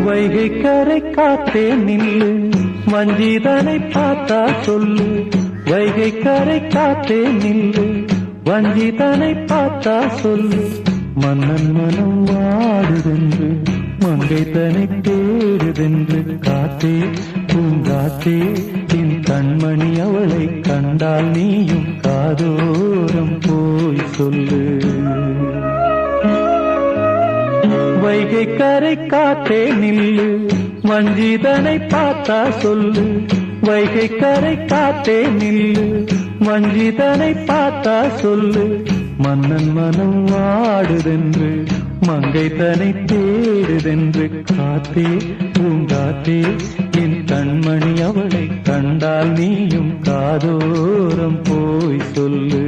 வைகை கரை காத்தே நில்லு, வஞ்சிதனை பார்த்தா சொல்லு. வைகை கரை காத்தே நில்லு, வஞ்சிதனை பார்த்தா சொல்லு. மன்னன் மனம் வாடுதென்று, மங்கை தனை தேடுதென்று. காத்தே பூங்காத்தே, என் கண்மணி அவளை கண்டால் நீயும் காதோரம் போய் சொல்லு. வைகை கரை காத்தே நில்லு, வஞ்சிதனை பார்த்தா சொல்லு. வைகை கரை காத்தே நில்லு, வஞ்சிதனை பார்த்தா சொல்லு. மன்னன் மனம் வாடுதென்று, மங்கை தனை தேடுதென்று. காத்தே பூங்காத்தே, என் கண்மணி அவளை கண்டால் நீயும் காதோரம் போய் சொல்லு.